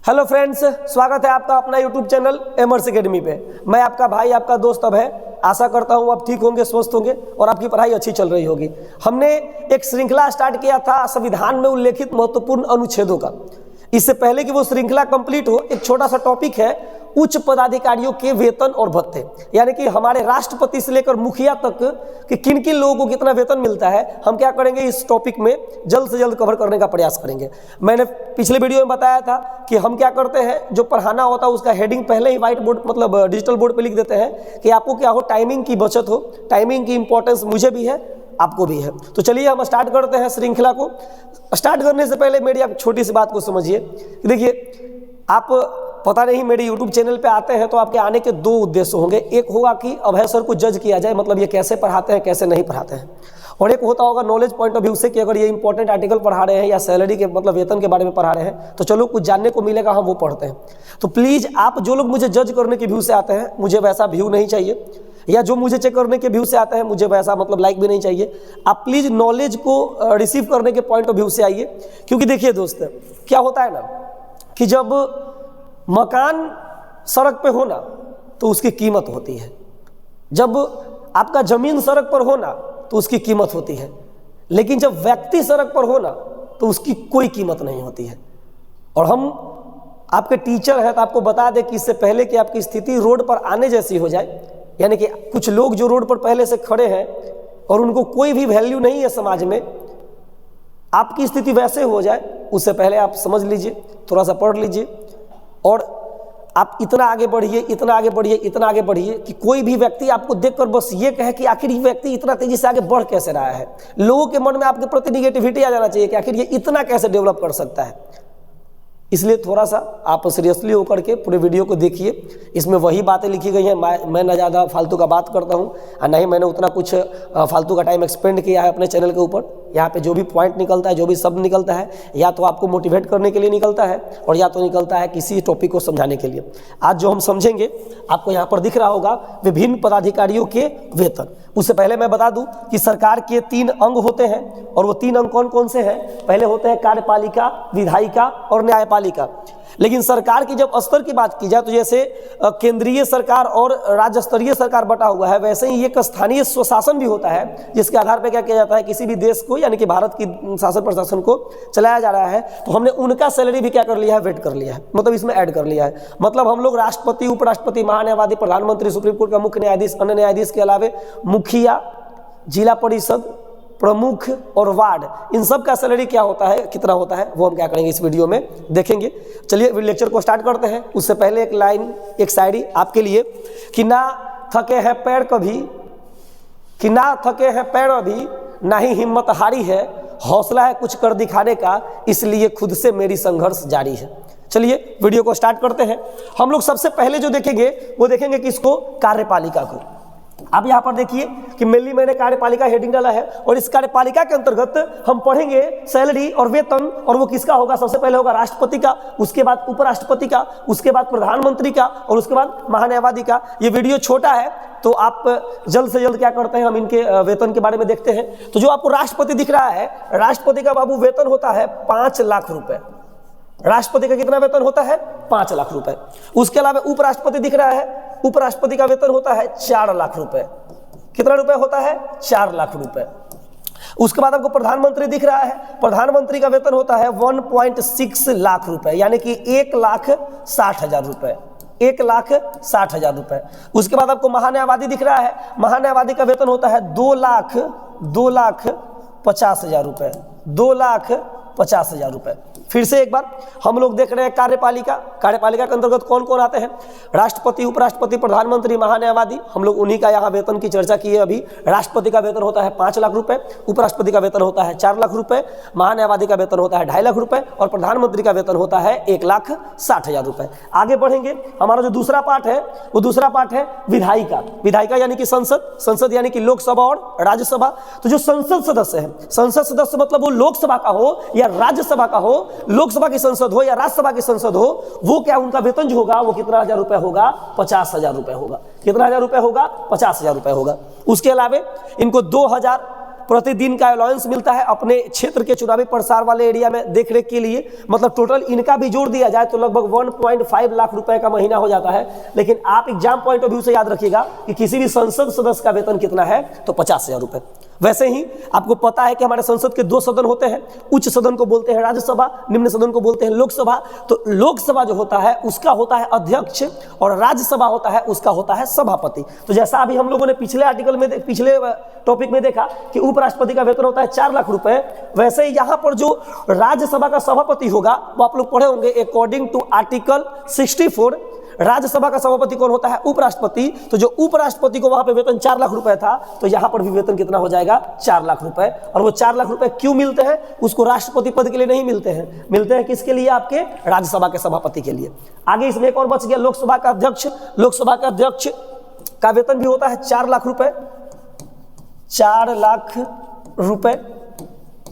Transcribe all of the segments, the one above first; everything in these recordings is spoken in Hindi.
हेलो फ्रेंड्स, स्वागत है आपका अपना यूट्यूब चैनल एमर्स एकेडमी पे। मैं आपका भाई, आपका दोस्त अब है। आशा करता हूँ आप ठीक होंगे, स्वस्थ होंगे और आपकी पढ़ाई अच्छी चल रही होगी। हमने एक श्रृंखला स्टार्ट किया था संविधान में उल्लेखित महत्वपूर्ण अनुच्छेदों का। इससे पहले कि वो श्रृंखला कंप्लीट हो, एक छोटा सा टॉपिक है उच्च पदाधिकारियों के वेतन और भत्ते, यानी कि हमारे राष्ट्रपति से लेकर मुखिया तक कि किन किन लोगों को कितना वेतन मिलता है। हम क्या करेंगे, इस टॉपिक में जल्द से जल्द कवर करने का प्रयास करेंगे। मैंने पिछले वीडियो में बताया था कि हम क्या करते हैं, जो पढ़ाना होता है उसका हेडिंग पहले ही व्हाइट बोर्ड मतलब डिजिटल बोर्ड पे लिख देते हैं कि आपको क्या हो, टाइमिंग की बचत हो। टाइमिंग की इंपॉर्टेंस मुझे भी है, आपको भी है। तो चलिए हम स्टार्ट करते हैं श्रृंखला को। स्टार्ट करने से पहले मेरी आप छोटी सी बात को समझिए। देखिए, आप पता नहीं मेरे YouTube चैनल पे आते हैं तो आपके आने के दो उद्देश्य होंगे। एक होगा कि अभय सर को जज किया जाए, मतलब ये कैसे पढ़ाते हैं, कैसे नहीं पढ़ाते हैं। और एक होता होगा नॉलेज पॉइंट ऑफ व्यू से कि अगर ये इंपॉर्टेंट आर्टिकल पढ़ा रहे हैं या सैलरी के मतलब वेतन के बारे में पढ़ा रहे हैं तो चलो कुछ जानने को मिलेगा, हम वो पढ़ते हैं। तो प्लीज़ आप जो लोग मुझे जज करने के व्यू से आते हैं, मुझे वैसा व्यू नहीं चाहिए, या जो मुझे चेक करने के व्यू से आते हैं मुझे वैसा मतलब लाइक भी नहीं चाहिए। आप प्लीज़ नॉलेज को रिसीव करने के पॉइंट ऑफ व्यू से आइए। क्योंकि देखिए दोस्त, क्या होता है ना कि जब मकान सड़क पे होना तो उसकी कीमत होती है, जब आपका जमीन सड़क पर होना तो उसकी कीमत होती है, लेकिन जब व्यक्ति सड़क पर होना तो उसकी कोई कीमत नहीं होती है। और हम आपके टीचर हैं तो आपको बता दें कि इससे पहले कि आपकी स्थिति रोड पर आने जैसी हो जाए, यानी कि कुछ लोग जो रोड पर पहले से खड़े हैं और उनको कोई भी वैल्यू नहीं है समाज में, आपकी स्थिति वैसे हो जाए उससे पहले आप समझ लीजिए, थोड़ा सा पढ़ लीजिए और आप इतना आगे बढ़िए, इतना आगे बढ़िए, इतना आगे बढ़िए कि कोई भी व्यक्ति आपको देखकर बस ये कहे कि आखिर ये व्यक्ति इतना तेजी से आगे बढ़ कैसे रहा है। लोगों के मन में आपके प्रति निगेटिविटी आ जाना चाहिए कि आखिर ये इतना कैसे डेवलप कर सकता है। इसलिए थोड़ा सा आप सीरियसली होकर के पूरे वीडियो को देखिए। इसमें वही बातें लिखी गई हैं। मैं ना ज़्यादा फालतू का बात करता हूँ और ना ही मैंने उतना कुछ फालतू का टाइम एक्सपेंड किया है अपने चैनल के ऊपर। यहाँ पे जो भी पॉइंट निकलता है, जो भी शब्द निकलता है, या तो आपको मोटिवेट करने के लिए निकलता है और या तो निकलता है किसी टॉपिक को समझाने के लिए। आज जो हम समझेंगे, आपको यहाँ पर दिख रहा होगा विभिन्न पदाधिकारियों के वेतन। उससे पहले मैं बता दूं कि सरकार के 3 अंग होते हैं और वो 3 अंग कौन कौन से हैं। पहले होते हैं कार्यपालिका, विधायिका और न्यायपालिका। लेकिन सरकार की जब स्तर की बात की जाए तो जैसे केंद्रीय सरकार और राज्य स्तरीय सरकार बटा हुआ है, वैसे ही एक स्थानीय स्वशासन भी होता है, जिसके आधार पर क्या किया जाता है, किसी भी देश को यानी कि भारत की शासन प्रशासन को चलाया जा रहा है। तो हमने उनका सैलरी भी क्या कर लिया है, वेट कर लिया है, मतलब इसमें ऐड कर लिया है। मतलब हम लोग राष्ट्रपति, उपराष्ट्रपति, महान्यायवादी, प्रधानमंत्री, सुप्रीम कोर्ट का मुख्य न्यायाधीश, अन्य न्यायाधीश के अलावे मुखिया, जिला परिषद, प्रमुख और वार्ड, इन सब का सैलरी क्या होता है, कितना होता है, वो हम क्या करेंगे इस वीडियो में देखेंगे। चलिए लेक्चर को स्टार्ट करते हैं। उससे पहले एक लाइन, एक शायरी आपके लिए कि ना थके हैं पैर कभी, कि ना थके हैं पैर अभी, ना ही हिम्मत हारी है, हौसला है कुछ कर दिखाने का, इसलिए खुद से मेरी संघर्ष जारी है। चलिए वीडियो को स्टार्ट करते हैं। हम लोग सबसे पहले जो देखेंगे वो देखेंगे किसको, कार्यपालिका को। आप यहाँ पर देखिए कि मेनली मैंने कार्यपालिका हेडिंग डाला है और इस कार्यपालिका के अंतर्गत हम पढ़ेंगे सैलरी और वेतन, और वो किसका होगा, सबसे पहले होगा राष्ट्रपति का, उसके बाद उपराष्ट्रपति का, उसके बाद प्रधानमंत्री का और उसके बाद महान्यायवादी का। ये वीडियो छोटा है तो आप जल्द से जल्द क्या करते हैं, हम इनके वेतन के बारे में देखते हैं। तो जो आपको राष्ट्रपति दिख रहा है, राष्ट्रपति का बाबू वेतन होता है 5 लाख रुपए। राष्ट्रपति का कितना वेतन होता है, 5 लाख रुपए। उसके अलावा उपराष्ट्रपति दिख रहा है, उपराष्ट्रपति का वेतन होता है 4 लाख रुपए। कितना रुपए होता है, 4 लाख रुपए। उसके बाद आपको प्रधानमंत्री दिख रहा है, प्रधानमंत्री का वेतन होता है 1.6 लाख रुपए, यानी कि 1,60,000 रुपए, 1,60,000 रुपए। उसके बाद आपको महान्यायवादी दिख रहा है, महान्यायवादी का वेतन होता है 2,50,000 रुपए, 2,50,000 रुपए। फिर से एक बार हम लोग देख रहे हैं कार्यपालिका। कार्यपालिका के अंतर्गत कौन कौन आते हैं, राष्ट्रपति, उपराष्ट्रपति, प्रधानमंत्री, महान्यायवादी, हम लोग उन्हीं का यहाँ वेतन की चर्चा की है अभी। राष्ट्रपति का वेतन होता है 5 लाख रुपए, उपराष्ट्रपति का वेतन होता है 4 लाख रुपए, महान्यायवादी का वेतन होता है 2.5 लाख रुपए और प्रधानमंत्री का वेतन होता है 1,60,000 रुपए। आगे बढ़ेंगे, हमारा जो दूसरा पार्ट है वो दूसरा पार्ट है विधायिका। विधायिका यानी कि संसद, संसद यानी कि लोकसभा और राज्यसभा। तो जो संसद सदस्य है, संसद सदस्य मतलब वो लोकसभा का हो या राज्यसभा का हो, लोकसभा की संसद हो या राज्यसभा की संसद हो, वो क्या उनका वेतन जो होगा वो कितना हजार रुपए होगा, 50,000 रुपए होगा। कितना हजार रुपए होगा, 50,000 रुपए होगा। उसके अलावे इनको 2,000 प्रतिदिन का अलाउंस मिलता है अपने क्षेत्र के चुनावी प्रसार वाले एरिया में देखरेख के लिए। मतलब टोटल इनका भी जोड़ दिया जाए तो लगभग 1.5 लाख रुपए का महीना हो जाता है। लेकिन आप एग्जाम पॉइंट ऑफ व्यू से याद रखिएगा कि किसी भी संसद सदस्य का वेतन कितना है, तो 50,000 रुपए। वैसे ही आपको पता है कि हमारे संसद के 2 सदन होते हैं, उच्च सदन को बोलते हैं राज्यसभा, निम्न सदन को बोलते हैं लोकसभा। तो लोकसभा जो होता है उसका होता है अध्यक्ष और राज्यसभा होता है उसका होता है सभापति। तो जैसा अभी हम लोगों ने पिछले आर्टिकल में पिछले टॉपिक में देखा कि उपराष्ट्रपति का वेतन होता है 4 लाख रुपए, वैसे ही यहाँ पर जो राज्यसभा का सभापति होगा वो आप लोग पढ़े होंगे अकॉर्डिंग टू आर्टिकल 64। राज्यसभा का सभापति कौन होता है? उपराष्ट्रपति। तो जो उपराष्ट्रपति को वहां पे वेतन 4 लाख रुपए था, तो यहां पर भी वेतन कितना हो जाएगा? 4 लाख रुपए। और वो 4 लाख रुपए क्यों मिलते हैं? उसको राष्ट्रपति पद के लिए नहीं मिलते हैं, मिलते हैं किसके लिए? आपके राज्यसभा के सभापति के लिए। आगे इसमें एक और बच गया, लोकसभा का अध्यक्ष। लोकसभा का अध्यक्ष का वेतन भी होता है 4 लाख रुपए। 4 लाख रुपए,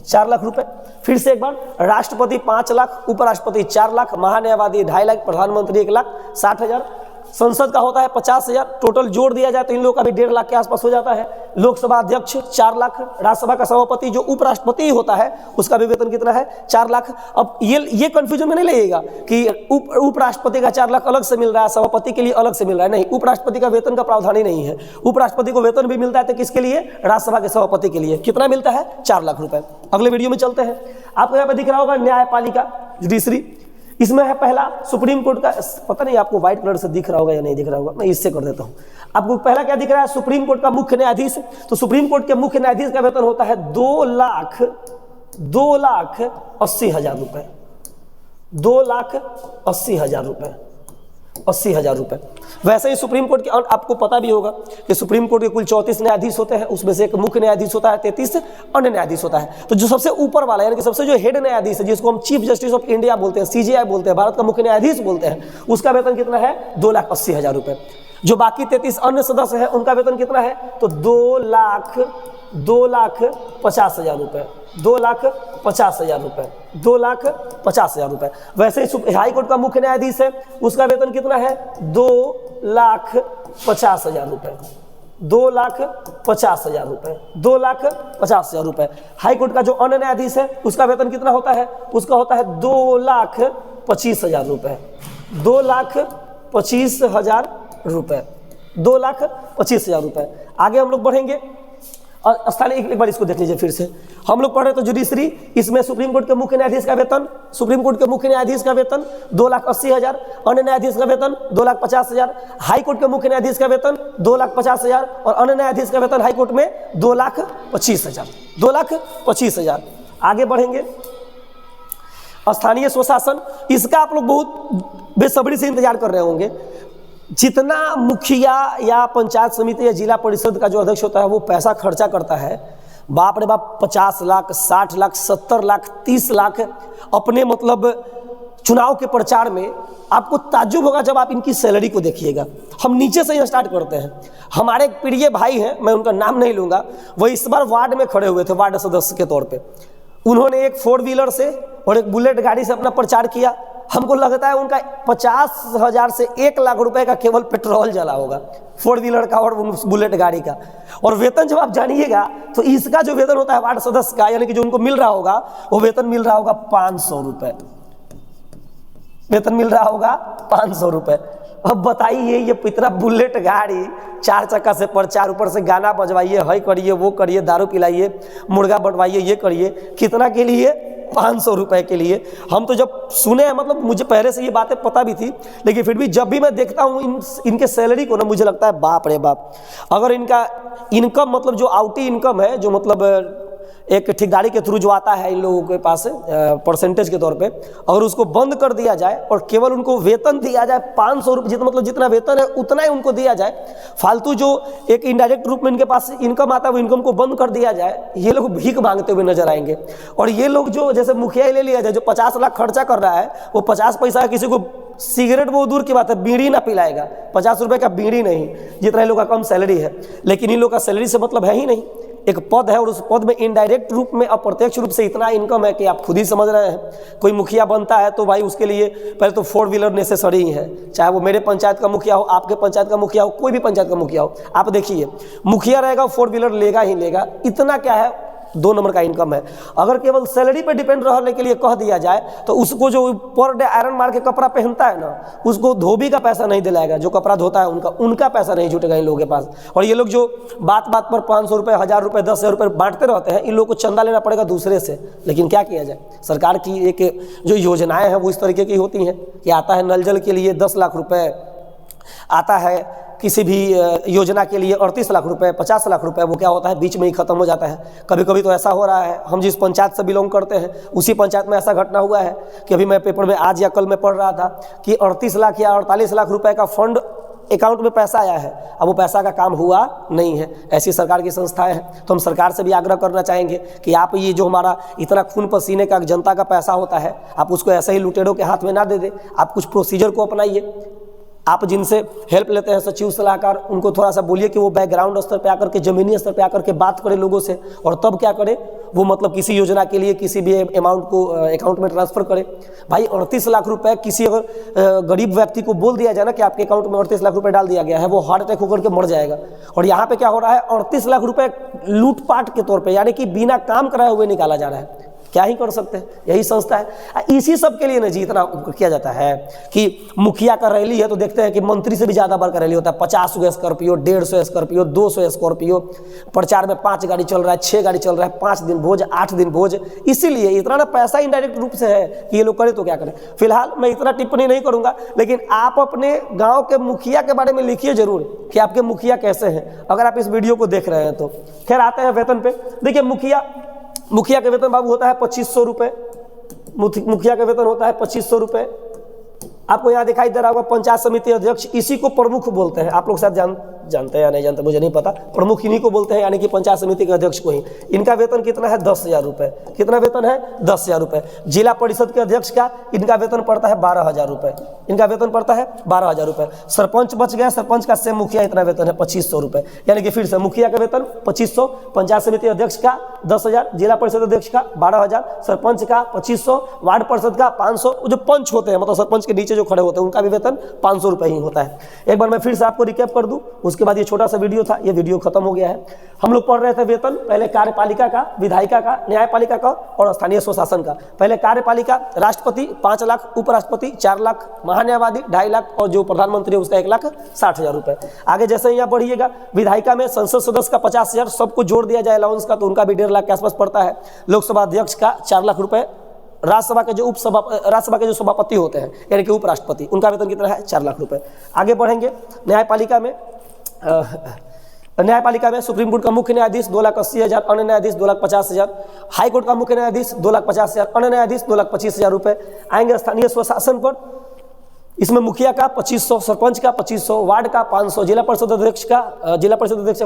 4 लाख रुपए। फिर से एक बार, राष्ट्रपति 5 लाख, उपराष्ट्रपति 4 लाख, महान्यायवादी 2.5 लाख, प्रधानमंत्री 1,60,000, संसद का होता है 50,000। टोटल जोड़ दिया जाए तो इन लोगों का भी 1.5 लाख के आसपास हो जाता है। लोकसभा अध्यक्ष 4 लाख, राज्यसभा का सभापति जो उपराष्ट्रपति होता है उसका भी वेतन कितना है? 4 लाख। अब ये कंफ्यूजन में नहीं लगेगा कि उपराष्ट्रपति का 4 लाख अलग से मिल रहा है, सभापति के लिए अलग से मिल रहा है। नहीं, उपराष्ट्रपति का वेतन का प्रावधान ही नहीं है। उपराष्ट्रपति को वेतन भी मिलता है तो किसके लिए? राज्यसभा के सभापति के लिए। कितना मिलता है? 4 लाख रुपए। अगले वीडियो में चलते हैं। आपको यहाँ पे दिख रहा होगा न्यायपालिका, जुडिशरी। इसमें है पहला सुप्रीम कोर्ट का, पता नहीं आपको व्हाइट कलर से दिख रहा होगा या नहीं दिख रहा होगा, मैं इससे कर देता हूं। आपको पहला क्या दिख रहा है? सुप्रीम कोर्ट का मुख्य न्यायाधीश। तो सुप्रीम कोर्ट के मुख्य न्यायाधीश का वेतन होता है 2,80,000 रुपए। 2,80,000 रुपए, 80,000 रुपए। वैसे ही सुप्रीम कोर्ट के, और आपको पता भी होगा कि सुप्रीम कोर्ट के कुल 34 न्यायाधीश होते हैं, उसमें से एक मुख्य न्यायाधीश होता है, 33 अन्य न्यायाधीश होता है। तो जो सबसे ऊपर वाला यानी कि सबसे जो हेड न्यायाधीश है, जिसको हम चीफ जस्टिस ऑफ इंडिया बोलते हैं, CJI बोलते हैं, भारत का मुख्य न्यायाधीश बोलते हैं, उसका वेतन कितना है? 2,80,000 रुपए। जो बाकी 33 अन्य सदस्य हैं उनका वेतन कितना है? तो 2,50,000 रुपए। 2,50,000 रुपए, 2,50,000 रुपए। वैसे ही हाई कोर्ट का मुख्य न्यायाधीश है, उसका वेतन कितना है? 2,50,000 रुपए। 2,50,000 रुपए, 2,50,000 रुपए। हाई कोर्ट का जो अन्य न्यायाधीश है उसका वेतन कितना होता है? उसका होता है 2,25,000 रुपए। 2,25,000 रुपए, 2,25,000 रुपए। आगे हम लोग बढ़ेंगे और स्थानीय, एक बार इसको देख लीजिए फिर से। हम लोग पढ़ रहे तो जुडिशरी, इसमें सुप्रीम कोर्ट के मुख्य न्यायाधीश का वेतन, सुप्रीम कोर्ट के मुख्य न्यायाधीश का वेतन 2,80,000, अन्य न्यायाधीश का वेतन 2,50,000, हाई कोर्ट के मुख्य न्यायाधीश का वेतन 2,50,000 और अन्य न्यायाधीश का वेतन हाई कोर्ट में 2,25,000। 2,25,000। आगे बढ़ेंगे, स्थानीय स्वशासन। इसका आप लोग बहुत बेसब्री से इंतजार कर रहे होंगे। जितना मुखिया या पंचायत समिति या जिला परिषद का जो अध्यक्ष होता है वो पैसा खर्चा करता है, बाप रे बाप, 50 लाख, 60 लाख, 70 लाख, 30 लाख अपने मतलब चुनाव के प्रचार में, आपको ताज्जुब होगा जब आप इनकी सैलरी को देखिएगा। हम नीचे से ही स्टार्ट करते हैं। हमारे एक प्रिय भाई हैं, मैं उनका नाम नहीं लूँगा, वो इस बार वार्ड में खड़े हुए थे, वार्ड सदस्य के तौर पे। उन्होंने एक 4 व्हीलर से और एक बुलेट गाड़ी से अपना प्रचार किया। हमको लगता है उनका 50,000 से 1 लाख रुपए का केवल पेट्रोल जला होगा, 4 व्हीलर का और बुलेट गाड़ी का। और वेतन जब आप जानिएगा तो इसका जो वेतन होता है वार्ड सदस्य का, यानी कि जो उनको मिल रहा होगा, वो वेतन मिल रहा होगा 500 रुपए। वेतन मिल रहा होगा 500 रुपए। अब बताइए, ये इतना बुलेट गाड़ी, 4 चक्का से प्रचार, ऊपर से गाना बजवाइए, है करिए, वो करिए, दारू पिलाइए, मुर्गा बंटवाइए, ये करिए, कितना के लिए? 500 रुपए के लिए। हम तो जब सुने हैं, मतलब मुझे पहले से ये बातें पता भी थी, लेकिन फिर भी जब भी मैं देखता हूँ इनके सैलरी को ना, मुझे लगता है बाप रे बाप। अगर इनका इनकम, मतलब जो आउटी इनकम है, जो मतलब एक ठेकेदारी के थ्रू जो आता है इन लोगों के पास परसेंटेज के तौर पे, अगर उसको बंद कर दिया जाए और केवल उनको वेतन दिया जाए 500 रुपये, जितना मतलब जितना वेतन है उतना ही उनको दिया जाए, फालतू जो एक इनडायरेक्ट रूप में इनके पास इनकम आता है वो इनकम को बंद कर दिया जाए, ये लोग भीख मांगते हुए नजर आएंगे। और ये लोग जो जैसे मुखिया ही ले लिया जाए, जो 50 लाख खर्चा कर रहा है, वो 50 पैसा किसी को सिगरेट वो दूर की बात है, बीड़ी ना पिलाएगा, 50 रुपए का बीड़ी नहीं, जितना इन लोग का कम सैलरी है। लेकिन इन लोग का सैलरी से मतलब है ही नहीं, एक पद है और उस पद में इनडायरेक्ट रूप में, अप्रत्यक्ष रूप से इतना इनकम है कि आप खुद ही समझ रहे हैं। कोई मुखिया बनता है तो भाई उसके लिए पहले तो 4 व्हीलर नेसेसरी ही है, चाहे वो मेरे पंचायत का मुखिया हो, आपके पंचायत का मुखिया हो, कोई भी पंचायत का मुखिया हो। आप देखिए, मुखिया रहेगा 4 व्हीलर लेगा ही लेगा। इतना क्या है, 2 नंबर का इनकम है। अगर केवल सैलरी पे डिपेंड रहने के लिए कह दिया जाए तो उसको जो पर डे आयरन मार के कपड़ा पहनता है ना, उसको धोबी का पैसा नहीं दिलाएगा, जो कपड़ा धोता है उनका पैसा नहीं जुटेगा इन लोगों के पास। और ये लोग जो बात बात पर 500 रुपये, 1000 रुपये, 10,000 रुपये बांटते रहते हैं, इन लोगों को चंदा लेना पड़ेगा दूसरे से। लेकिन क्या किया जाए, सरकार की एक जो योजनाएं हैं वो इस तरीके की होती हैं कि आता है नल जल के लिए 10 लाख रुपए, आता है किसी भी योजना के लिए 38 लाख रुपए, 50 लाख रुपए, वो क्या होता है बीच में ही खत्म हो जाता है। कभी कभी तो ऐसा हो रहा है, हम जिस पंचायत से बिलोंग करते हैं उसी पंचायत में ऐसा घटना हुआ है कि अभी मैं पेपर में आज या कल में पढ़ रहा था कि 38 लाख या 48 लाख रुपए का फंड अकाउंट में पैसा आया है, अब वो पैसा का काम हुआ नहीं है। ऐसी सरकार की संस्थाएं हैं। तो हम सरकार से भी आग्रह करना चाहेंगे कि आप ये जो हमारा इतना खून पसीने का जनता का पैसा होता है, आप उसको ऐसे ही लुटेरों के हाथ में ना दे दे, आप कुछ प्रोसीजर को अपनाइए। आप जिनसे हेल्प लेते हैं सचिव सलाहकार, उनको थोड़ा सा बोलिए कि वो बैकग्राउंड स्तर पे आकर के, जमीनी स्तर पे आकर के बात करें लोगों से, और तब क्या करें, वो मतलब किसी योजना के लिए किसी भी अमाउंट को अकाउंट में ट्रांसफर करें। भाई 38 लाख रुपए किसी अगर गरीब व्यक्ति को बोल दिया जाए ना कि आपके अकाउंट में 38 लाख रुपए डाल दिया गया है, वो हार्ट अटैक होकर के मर जाएगा। और यहाँ पे क्या हो रहा है, 38 लाख रुपए लूटपाट के तौर पर, यानी कि बिना काम कराए हुए निकाला जा रहा है। क्या ही कर सकते हैं, यही संस्था है। इसी सब के लिए ना जी इतना किया जाता है कि मुखिया का रैली है तो देखते हैं कि मंत्री से भी ज़्यादा बड़ा रैली होता है। 50 स्कॉर्पियो, 150 स्कॉर्पियो, 200 स्कॉर्पियो, प्रचार में 5 गाड़ी चल रहा है, 6 गाड़ी चल रहा है, 5 दिन भोज, 8 दिन भोज। इसीलिए इतना ना पैसा इनडायरेक्ट रूप से है कि ये लोग करें तो क्या करें। फिलहाल मैं इतना टिप्पणी नहीं करूँगा, लेकिन आप अपने गाँव के मुखिया के बारे में लिखिए जरूर कि आपके मुखिया कैसे हैं, अगर आप इस वीडियो को देख रहे हैं तो। खैर आते हैं वेतन पे। देखिए मुखिया के वेतन बाबू होता है 2500 रुपये। मुखिया का वेतन होता है 2500 रुपये। आपको यहाँ दिखाई दे रहा होगा पंचायत समिति अध्यक्ष, इसी को प्रमुख बोलते हैं। आप लोग शायद जानते हैं या नहीं जानते, मुझे नहीं पता। प्रमुख इन्हीं को बोलते हैं, यानी कि पंचायत समिति के अध्यक्ष को ही। इनका वेतन कितना है, 10,000 रुपये। कितना वेतन है, 10,000 रुपये। जिला परिषद के अध्यक्ष का इनका वेतन पड़ता है 12,000 रुपये। इनका वेतन पड़ता है 12,000 रुपये। सरपंच बच गया, सरपंच का सेम मुखिया इतना वेतन है 2500 रुपये। यानी कि फिर से मुखिया का वेतन 2500, पंचायत समिति अध्यक्ष का 10,000, जिला परिषद अध्यक्ष का 12,000, सरपंच का 2500, वार्ड परिषद का 500। जो पंच होते हैं, मतलब सरपंच के नीचे जो खड़े होते हैं, उनका भी वेतन 500 रुपये ही होता है। एक बार मैं फिर से आपको रिकैप कर दूं, उसके बाद ये छोटा सा वीडियो था, ये वीडियो खत्म हो गया है। हम लोग पढ़ रहे थे वेतन, पहले कार्यपालिका का, विधायिका का, न्यायपालिका का और स्थानीय स्वशासन का। पहले कार्यपालिका, राष्ट्रपति 5 लाख, उपराष्ट्रपति 4 लाख, महान्यायवादी 2.5 लाख और जो प्रधानमंत्री है उसका 1,60,000 रुपये। आगे जैसे ही यहाँ बढ़िएगा, विधायिका में संसद सदस्य का 50,000, सबको जोड़ दिया जाए अलाउंस का तो उनका भी 1.5 लाख के आसपास पड़ता है। लोकसभा अध्यक्ष का 4 लाख रुपये। राज्यसभा के जो सभापति होते हैं यानी कि उपराष्ट्रपति, उनका वेतन कितना है, 4 लाख रुपए। आगे बढ़ेंगे, न्यायपालिका में सुप्रीम कोर्ट का मुख्य न्यायाधीश 2,80,000, अन्य न्यायाधीश 2,50,000, हाई कोर्ट का मुख्य न्यायाधीश 2,50,000, अन्य न्यायाधीश 2,25,000 रुपए। आएंगे स्थानीय स्वशासन पर, इसमें मुखिया का 2500, सरपंच का 2500, वार्ड का 500, जिला परिषद अध्यक्ष का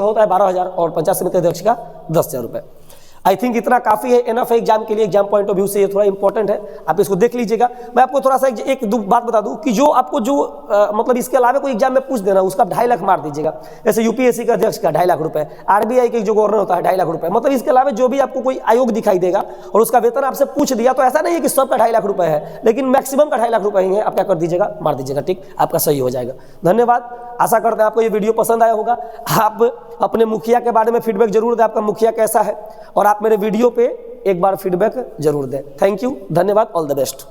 होता है 12,000 और पंचायत समिति अध्यक्ष का 10,000 रुपये। आई थिंक इतना काफ़ी है, एनफ है एग्जाम के लिए। एग्जाम पॉइंट ऑफ व्यू से ये थोड़ा इंपॉर्टेंट है, आप इसको देख लीजिएगा। मैं आपको थोड़ा सा एक बात बता दूं कि जो आपको मतलब इसके अलावा कोई एग्जाम में पूछ देना, उसका 2.5 लाख मार दीजिएगा। जैसे यूपीएससी का अध्यक्ष का 2.5 लाख रुपए, आरबीआई के जो गवर्नर होता है 2.5 लाख रुपए। मतलब इसके अलावा जो भी आपको कोई आयोग दिखाई देगा और उसका वेतन आपसे पूछ दिया, तो ऐसा नहीं है कि सबका 2.5 लाख रुपए है, लेकिन मैक्सिमम का 2.5 लाख रुपए ही है। आप क्या कर दीजिएगा, मार दीजिएगा, ठीक, आपका सही हो जाएगा। धन्यवाद। आशा करते हैं आपको ये वीडियो पसंद आया होगा। आप अपने मुखिया के बारे में फीडबैक जरूर दें, आपका मुखिया कैसा है, और आप मेरे वीडियो पे एक बार फीडबैक जरूर दें। थैंक यू, धन्यवाद, ऑल द बेस्ट।